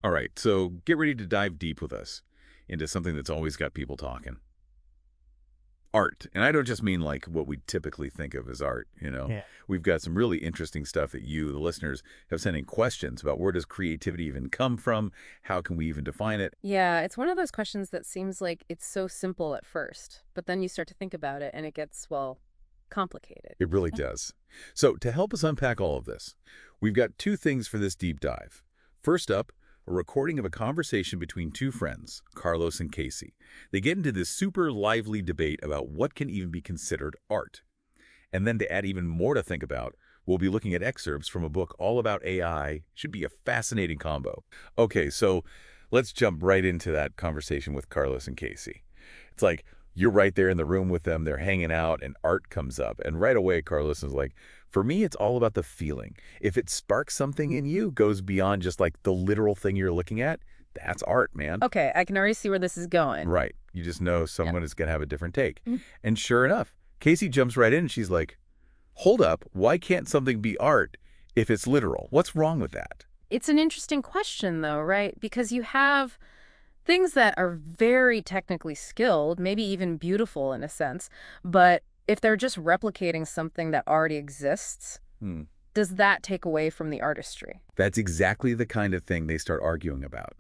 All right, so get ready to dive deep with us into something that's always got people talking. Art. And I don't just mean like what we typically think of as art. Yeah. We've got some really interesting stuff that you, the listeners, have sent in questions about where does creativity even come from? How can we even define it? Yeah, it's one of those questions that seems like it's so simple at first, but then you start to think about it and it gets, well, complicated. It really does. So to help us unpack all of this, we've got two things for this deep dive. First up, a recording of a conversation between two friends, Carlos and Casey. They get into this super lively debate about what can even be considered art. And then to add even more to think about, we'll be looking at excerpts from a book all about AI. Should be a fascinating combo. Okay, so let's jump right into that conversation with Carlos and Casey. It's like you're right there in the room with them, they're hanging out, and art comes up. And right away, Carlos is like, for me, it's all about the feeling. If it sparks something in you, goes beyond just like the literal thing you're looking at, that's art, man. Okay, I can already see where this is going. Right. You just know someone is going to have a different take. Mm. And sure enough, Casey jumps right in and she's like, hold up, why can't something be art if it's literal? What's wrong with that? It's an interesting question, though, right? Because you have things that are very technically skilled, maybe even beautiful in a sense, but if they're just replicating something that already exists, Hmm. does that take away from the artistry? That's exactly the kind of thing they start arguing about.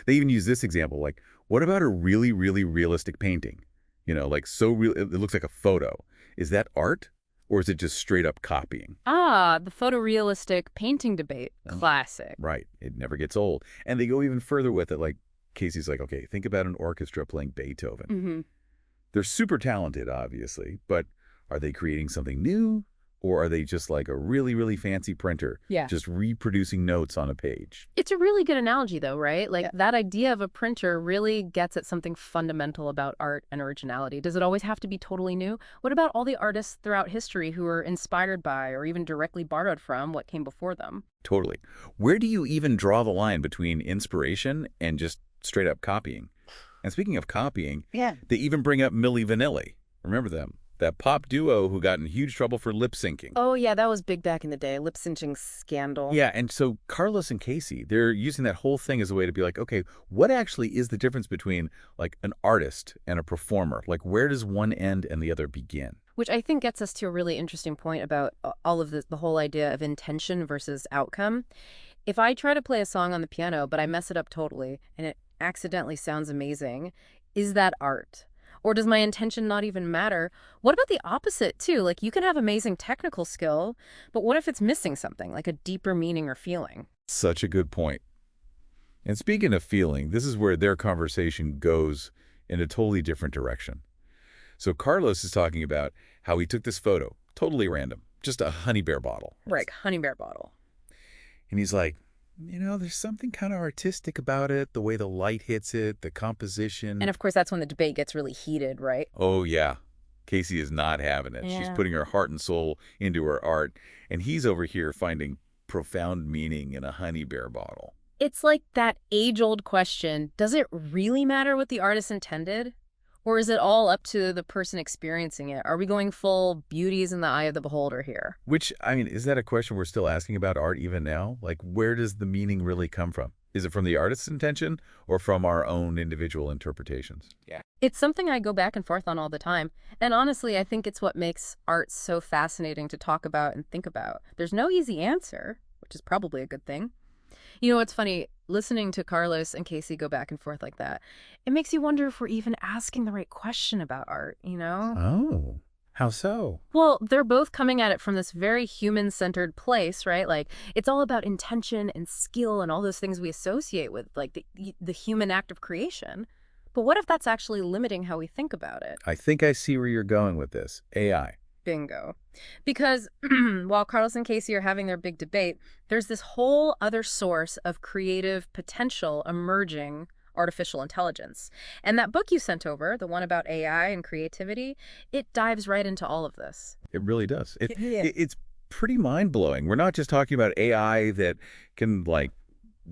They even use this example, like, what about a really, really realistic painting? Like so real, it looks like a photo. Is that art or is it just straight up copying? Ah, the photorealistic painting debate. Oh. Classic. Right. It never gets old. And they go even further with it, like Casey's like, okay, think about an orchestra playing Beethoven. Mm-hmm. They're super talented, obviously, but are they creating something new? Or are they just like a really, really fancy printer, Yeah. just reproducing notes on a page? It's a really good analogy, though, right? Like, Yeah. that idea of a printer really gets at something fundamental about art and originality. Does it always have to be totally new? What about all the artists throughout history who were inspired by or even directly borrowed from what came before them? Totally. Where do you even draw the line between inspiration and just straight up copying? And speaking of copying, Yeah. they even bring up Milli Vanilli. Remember them? That pop duo who got in huge trouble for lip syncing. Oh, yeah, that was big back in the day. Lip-syncing scandal. Yeah, and so Carlos and Casey, they're using that whole thing as a way to be like, okay, what actually is the difference between like an artist and a performer? Like, where does one end and the other begin? Which I think gets us to a really interesting point about all of the whole idea of intention versus outcome. If I try to play a song on the piano, but I mess it up totally, and it accidentally sounds amazing, is that art? Or does my intention not even matter? What about the opposite, too? Like, you can have amazing technical skill, but what if it's missing something, like a deeper meaning or feeling? Such a good point. And speaking of feeling, this is where their conversation goes in a totally different direction. So Carlos is talking about how he took this photo, totally random, just a honey bear bottle. Right, honey bear bottle. And he's like, there's something kind of artistic about it, the way the light hits it, the composition. And of course, that's when the debate gets really heated, right? Oh, yeah. Casey is not having it. She's Yeah. putting her heart and soul into her art, and he's over here finding profound meaning in a honey bear bottle. It's like that age-old question, does it really matter what the artist intended? Or is it all up to the person experiencing it? Are we going full beauty is in the eye of the beholder here? Which, is that a question we're still asking about art even now? Like, where does the meaning really come from? Is it from the artist's intention or from our own individual interpretations? Yeah. It's something I go back and forth on all the time. And honestly, I think it's what makes art so fascinating to talk about and think about. There's no easy answer, which is probably a good thing. You know, it's funny, listening to Carlos and Casey go back and forth like that, it makes you wonder if we're even asking the right question about art, you know? Oh, how so? Well, they're both coming at it from this very human-centered place, right? Like, it's all about intention and skill and all those things we associate with, like, the human act of creation. But what if that's actually limiting how we think about it? I think I see where you're going with this. AI. Bingo. Because while Carlos and Casey are having their big debate, there's this whole other source of creative potential emerging artificial intelligence. And that book you sent over, the one about AI and creativity, it dives right into all of this. It really does. Yeah. It's pretty mind-blowing. We're not just talking about AI that can, like,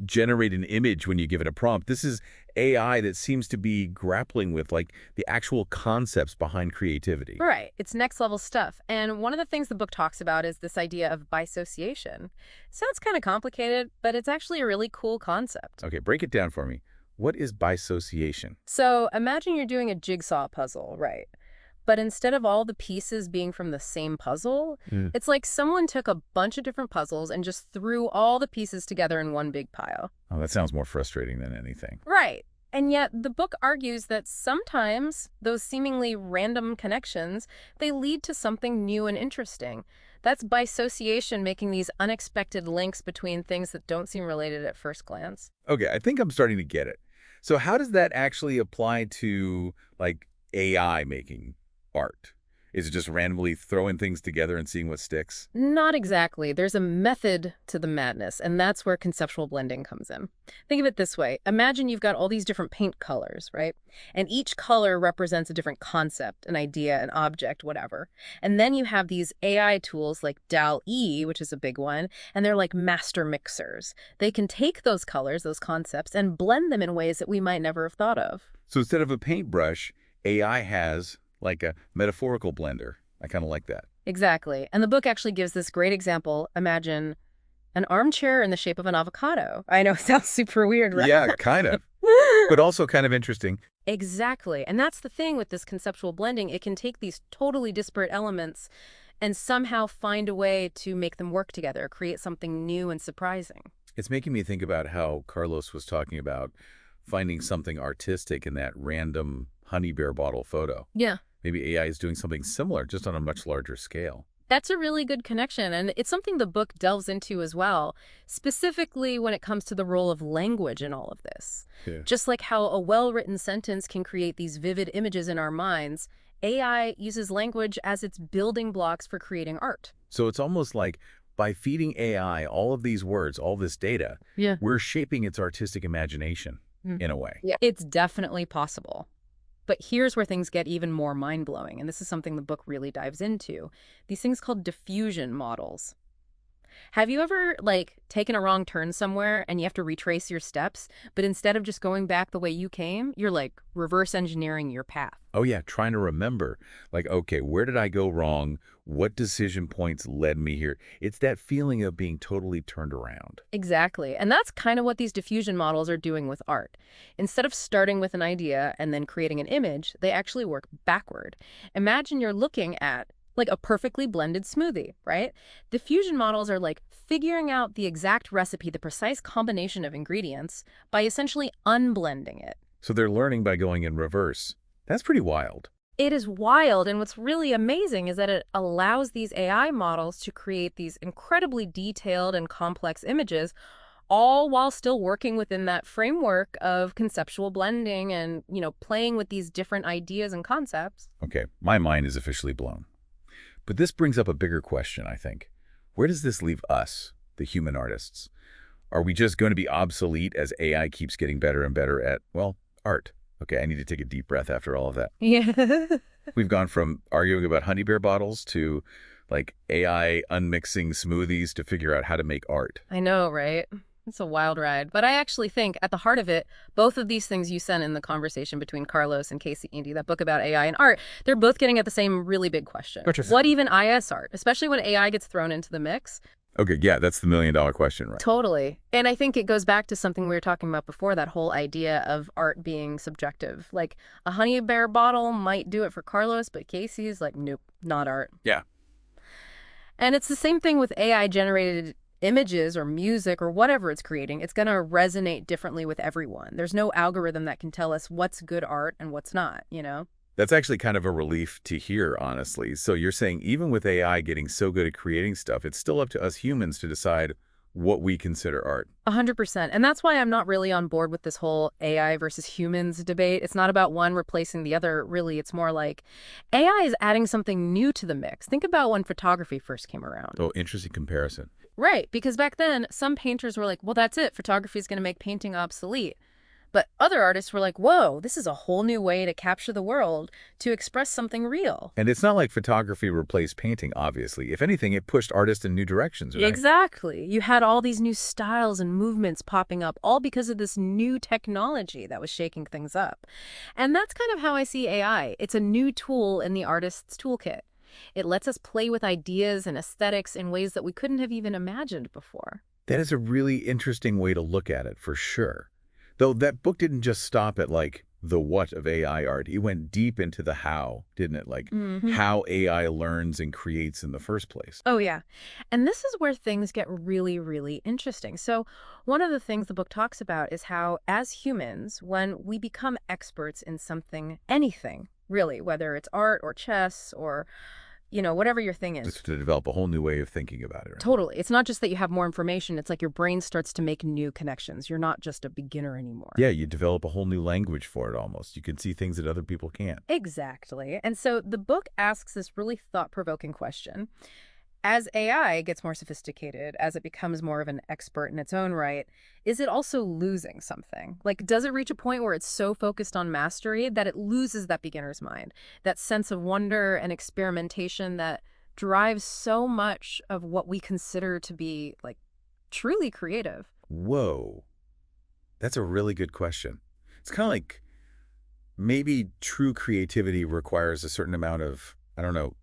generate an image when you give it a prompt. This is AI that seems to be grappling with like the actual concepts behind creativity. Right. It's next level stuff. And one of the things the book talks about is this idea of bisociation. Sounds kind of complicated, but it's actually a really cool concept. Okay, break it down for me. What is bisociation? So imagine you're doing a jigsaw puzzle, right? But instead of all the pieces being from the same puzzle, it's like someone took a bunch of different puzzles and just threw all the pieces together in one big pile. Oh, that sounds more frustrating than anything. Right. And yet the book argues that sometimes those seemingly random connections, they lead to something new and interesting. That's bisociation, making these unexpected links between things that don't seem related at first glance. Okay, I think I'm starting to get it. So how does that actually apply to like AI making art? Is it just randomly throwing things together and seeing what sticks? Not exactly. There's a method to the madness, and that's where conceptual blending comes in. Think of it this way. Imagine you've got all these different paint colors, right? And each color represents a different concept, an idea, an object, whatever. And then you have these AI tools like DALL-E, which is a big one, and they're like master mixers. They can take those colors, those concepts, and blend them in ways that we might never have thought of. So instead of a paintbrush, AI has like a metaphorical blender. I kind of like that. Exactly. And the book actually gives this great example. Imagine an armchair in the shape of an avocado. I know, it sounds super weird, right? Yeah, kind of. But also kind of interesting. Exactly. And that's the thing with this conceptual blending. It can take these totally disparate elements and somehow find a way to make them work together, create something new and surprising. It's making me think about how Carlos was talking about finding something artistic in that random honey bear bottle photo. Yeah. Maybe AI is doing something similar, just on a much larger scale. That's a really good connection, and it's something the book delves into as well, specifically when it comes to the role of language in all of this. Yeah. Just like how a well-written sentence can create these vivid images in our minds, AI uses language as its building blocks for creating art. So it's almost like by feeding AI all of these words, all this data, Yeah. we're shaping its artistic imagination in a way. Yeah. It's definitely possible. But here's where things get even more mind-blowing, and this is something the book really dives into. These things called diffusion models. Have you ever, like, taken a wrong turn somewhere and you have to retrace your steps, but instead of just going back the way you came, you're, like, reverse engineering your path? Oh yeah, trying to remember, like, okay, where did I go wrong? What decision points led me here? It's that feeling of being totally turned around. Exactly. And that's kind of what these diffusion models are doing with art. Instead of starting with an idea and then creating an image, they actually work backward. Imagine you're looking at like a perfectly blended smoothie, right? Diffusion models are like figuring out the exact recipe, the precise combination of ingredients by essentially unblending it. So they're learning by going in reverse. That's pretty wild. It is wild, and what's really amazing is that it allows these AI models to create these incredibly detailed and complex images, all while still working within that framework of conceptual blending and, playing with these different ideas and concepts. Okay, my mind is officially blown. But this brings up a bigger question, I think. Where does this leave us, the human artists? Are we just going to be obsolete as AI keeps getting better and better at, well, art? Okay, I need to take a deep breath after all of that. Yeah. We've gone from arguing about honey bear bottles to like AI unmixing smoothies to figure out how to make art. I know, right? It's a wild ride. But I actually think at the heart of it, both of these things you sent in the conversation between Carlos and Casey Andy, that book about AI and art, they're both getting at the same really big question. What even is art? Especially when AI gets thrown into the mix. Okay, yeah, that's the million-dollar question, right? Totally. And I think it goes back to something we were talking about before, that whole idea of art being subjective. Like a honey bear bottle might do it for Carlos, but Casey's like, nope, not art. Yeah. And it's the same thing with AI-generated images or music or whatever it's creating. It's going to resonate differently with everyone. There's no algorithm that can tell us what's good art and what's not, That's actually kind of a relief to hear, honestly. So you're saying even with AI getting so good at creating stuff, it's still up to us humans to decide what we consider art. 100%. And that's why I'm not really on board with this whole AI versus humans debate. It's not about one replacing the other, really. It's more like AI is adding something new to the mix. Think about when photography first came around. Oh, interesting comparison. Right, because back then, some painters were like, well, that's it. Photography is going to make painting obsolete. But other artists were like, whoa, this is a whole new way to capture the world, to express something real. And it's not like photography replaced painting, obviously. If anything, it pushed artists in new directions, right? Exactly. You had all these new styles and movements popping up, all because of this new technology that was shaking things up. And that's kind of how I see AI. It's a new tool in the artist's toolkit. It lets us play with ideas and aesthetics in ways that we couldn't have even imagined before. That is a really interesting way to look at it, for sure. Though that book didn't just stop at, like, the what of AI art. It went deep into the how, didn't it? Like, Hmm. how AI learns and creates in the first place. Oh, yeah. And this is where things get really, really interesting. So, one of the things the book talks about is how, as humans, when we become experts in something, anything, really, whether it's art or chess or, whatever your thing is, Just to develop a whole new way of thinking about it, right? totally. It's not just that you have more information, it's like your brain starts to make new connections. You're not just a beginner anymore. Yeah, you develop a whole new language for it almost. You can see things that other people can't. Exactly. And so the book asks this really thought-provoking question. As AI gets more sophisticated, as it becomes more of an expert in its own right, is it also losing something? Like, does it reach a point where it's so focused on mastery that it loses that beginner's mind, that sense of wonder and experimentation that drives so much of what we consider to be, like, truly creative? Whoa, that's a really good question. It's kind of like maybe true creativity requires a certain amount of, I don't know,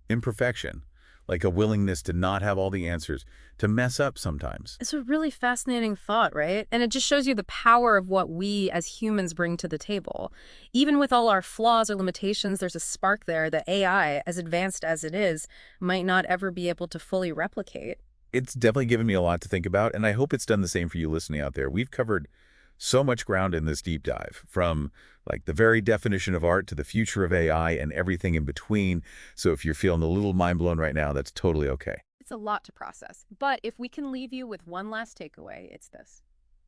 imperfection, like a willingness to not have all the answers, to mess up sometimes. It's a really fascinating thought, right? And it just shows you the power of what we as humans bring to the table. Even with all our flaws or limitations, there's a spark there that AI, as advanced as it is, might not ever be able to fully replicate. It's definitely given me a lot to think about, and I hope it's done the same for you listening out there. We've covered so much ground in this deep dive, from like the very definition of art to the future of AI and everything in between. So if you're feeling a little mind blown right now, that's totally okay. It's a lot to process. But if we can leave you with one last takeaway, it's this.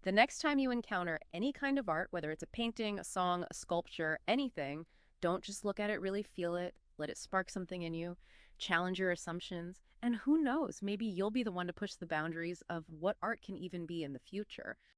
The next time you encounter any kind of art, whether it's a painting, a song, a sculpture, anything, don't just look at it, really feel it. Let it spark something in you. Challenge your assumptions. And who knows, maybe you'll be the one to push the boundaries of what art can even be in the future.